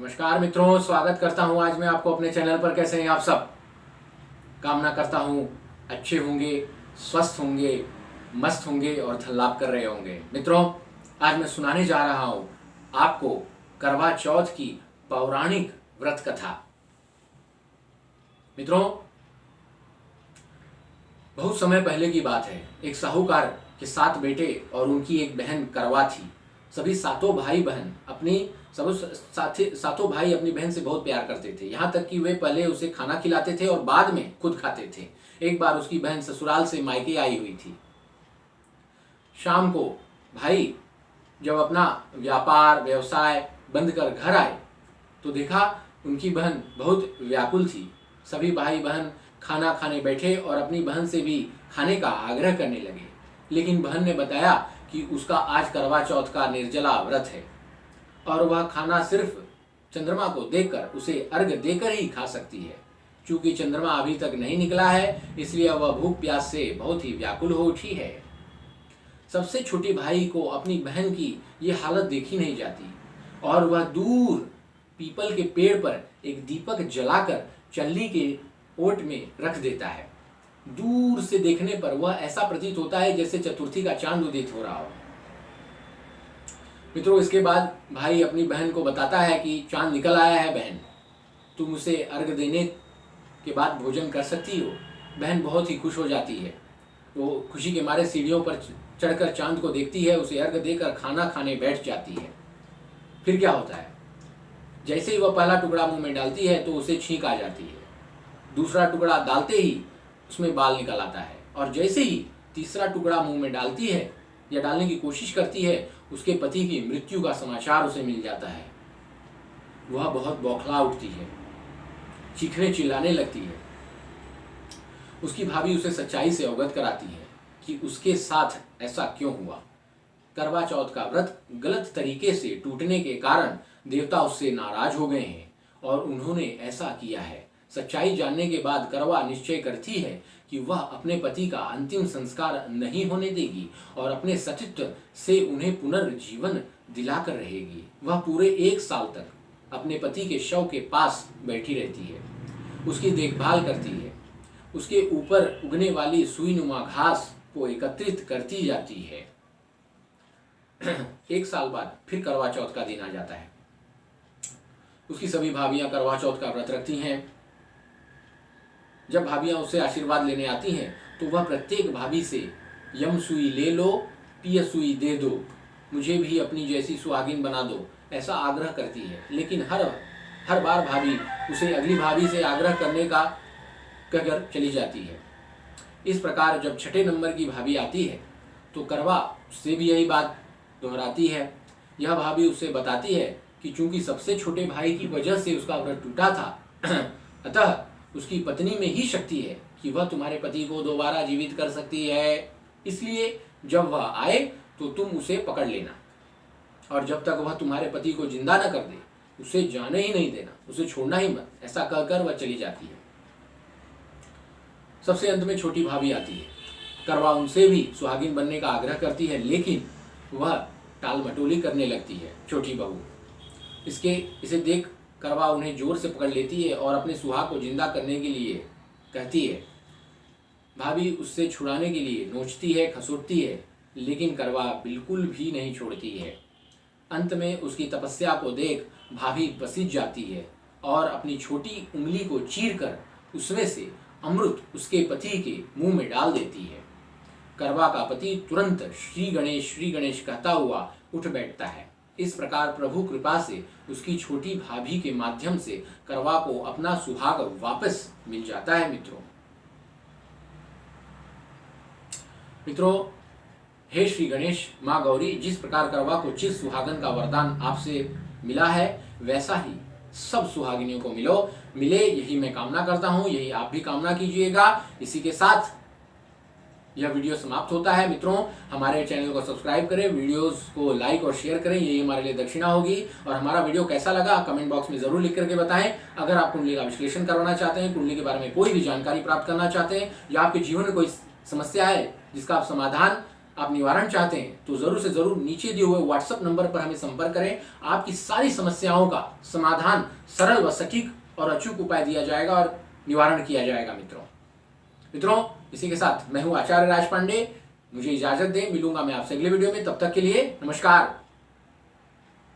नमस्कार मित्रों, स्वागत करता हूं आज मैं आपको अपने चैनल पर। कैसे हैं आप सब? कामना करता हूं अच्छे होंगे, स्वस्थ होंगे, मस्त होंगे और धन लाभ कर रहे होंगे। मित्रों, आज मैं सुनाने जा रहा हूं आपको करवा चौथ की पौराणिक व्रत कथा। मित्रों, बहुत समय पहले की बात है। एक साहूकार के 7 बेटे और उनकी एक बहन करवा थी। सभी सातों भाई बहन सातों भाई अपनी बहन से बहुत प्यार करते थे, यहाँ तक कि वे पहले उसे खाना खिलाते थे और बाद में खुद खाते थे। एक बार उसकी बहन ससुराल से मायके आई हुई थी। शाम को भाई जब अपना व्यापार व्यवसाय बंद कर घर आए तो देखा उनकी बहन बहुत व्याकुल थी। सभी भाई बहन खाना खाने बैठे और अपनी बहन से भी खाने का आग्रह करने लगे, लेकिन बहन ने बताया कि उसका आज करवा चौथ का निर्जला व्रत है और वह खाना सिर्फ चंद्रमा को देखकर, उसे अर्घ देकर ही खा सकती है। चूंकि चंद्रमा अभी तक नहीं निकला है, इसलिए वह भूख प्यास से बहुत ही व्याकुल हो उठी है। सबसे छोटे भाई को अपनी बहन की ये हालत देखी नहीं जाती और वह दूर पीपल के पेड़ पर एक दीपक जलाकर चलनी के ओट में रख देता है। दूर से देखने पर वह ऐसा प्रतीत होता है जैसे चतुर्थी का चांद उदित हो रहा हो। मित्रों, इसके बाद भाई अपनी बहन को बताता है कि चांद निकल आया है बहन, तुम उसे अर्घ देने के बाद भोजन कर सकती हो। बहन बहुत ही खुश हो जाती है। वो खुशी के मारे सीढ़ियों पर चढ़कर चांद को देखती है, उसे अर्घ देकर खाना खाने बैठ जाती है। फिर क्या होता है, जैसे ही वह पहला टुकड़ा मुंह में डालती है तो उसे छींक आ जाती है। दूसरा टुकड़ा डालते ही उसमें बाल निकल आता है और जैसे ही तीसरा टुकड़ा मुंह में डालती है या डालने की कोशिश करती है, उसके पति की मृत्यु का समाचार उसे मिल जाता है। वह बहुत बौखला उठती है, चीखने चिल्लाने लगती है। उसकी भाभी उसे सच्चाई से अवगत कराती है कि उसके साथ ऐसा क्यों हुआ। करवा चौथ का व्रत गलत तरीके से टूटने के कारण देवता उससे नाराज हो गए हैं और उन्होंने ऐसा किया है। सच्चाई जानने के बाद करवा निश्चय करती है कि वह अपने पति का अंतिम संस्कार नहीं होने देगी और अपने सतीत्व से उन्हें पुनर्जीवन दिलाकर रहेगी। वह पूरे 1 साल तक अपने पति के शव के पास बैठी रहती है, उसकी देखभाल करती है, उसके ऊपर उगने वाली सुईनुमा घास को एकत्रित करती जाती है। 1 साल बाद फिर करवा चौथ का दिन आ जाता है। उसकी सभी भाभियां करवा चौथ का व्रत रखती हैं। जब भाभियां उससे आशीर्वाद लेने आती हैं तो वह प्रत्येक भाभी से यम सुई ले लो, पिय सुई दे दो, मुझे भी अपनी जैसी सुहागिन बना दो, ऐसा आग्रह करती है। लेकिन हर बार भाभी उसे अगली भाभी से आग्रह करने का कहकर चली जाती है। इस प्रकार जब 6ठे नंबर की भाभी आती है तो करवा उससे भी यही बात दोहराती है। यह भाभी उससे बताती है कि चूंकि सबसे छोटे भाई की वजह से उसका व्रत टूटा था, अतः उसकी पत्नी में ही शक्ति है कि वह तुम्हारे पति को दोबारा जीवित कर सकती है। इसलिए जब वह आए तो तुम उसे पकड़ लेना और जब तक वह तुम्हारे पति को जिंदा न कर दे उसे जाने ही नहीं देना, उसे छोड़ना ही मत। ऐसा कहकर वह चली जाती है। सबसे अंत में छोटी भाभी आती है। करवा उनसे भी सुहागिन बनने का आग्रह करती है, लेकिन वह टाल मटोली करने लगती है छोटी बहू। इसे देख करवा उन्हें जोर से पकड़ लेती है और अपने सुहाग को जिंदा करने के लिए कहती है। भाभी उससे छुड़ाने के लिए नोचती है, खसोटती है, लेकिन करवा बिल्कुल भी नहीं छोड़ती है। अंत में उसकी तपस्या को देख भाभी पसीज जाती है और अपनी छोटी उंगली को चीरकर उसमें से अमृत उसके पति के मुंह में डाल देती है। करवा का पति तुरंत श्री गणेश कहता हुआ उठ बैठता है। इस प्रकार प्रभु कृपा से उसकी छोटी भाभी के माध्यम से करवा को अपना सुहाग वापस मिल जाता है। मित्रों, हे श्री गणेश, माँ गौरी, जिस प्रकार करवा को चिर सुहागन का वरदान आपसे मिला है वैसा ही सब सुहागिनियों को मिले, यही मैं कामना करता हूँ, यही आप भी कामना कीजिएगा। इसी के साथ यह वीडियो समाप्त होता है। मित्रों, हमारे चैनल को सब्सक्राइब करें, वीडियोस को लाइक और शेयर करें, यही हमारे लिए दक्षिणा होगी। और हमारा वीडियो कैसा लगा कमेंट बॉक्स में जरूर लिख करके बताएं। अगर आप कुंडली का विश्लेषण करवाना चाहते हैं, कुंडली के बारे में कोई भी जानकारी प्राप्त करना चाहते हैं या आपके जीवन में कोई समस्या है जिसका आप समाधान आप निवारण चाहते हैं तो ज़रूर से ज़रूर नीचे दिए हुए व्हाट्सएप नंबर पर हमें संपर्क करें। आपकी सारी समस्याओं का समाधान सरल व सटीक और अचूक उपाय दिया जाएगा और निवारण किया जाएगा। मित्रों इसी के साथ मैं हूं आचार्य राज पांडे। मुझे इजाज़त दें, मिलूंगा मैं आपसे अगले वीडियो में। तब तक के लिए नमस्कार।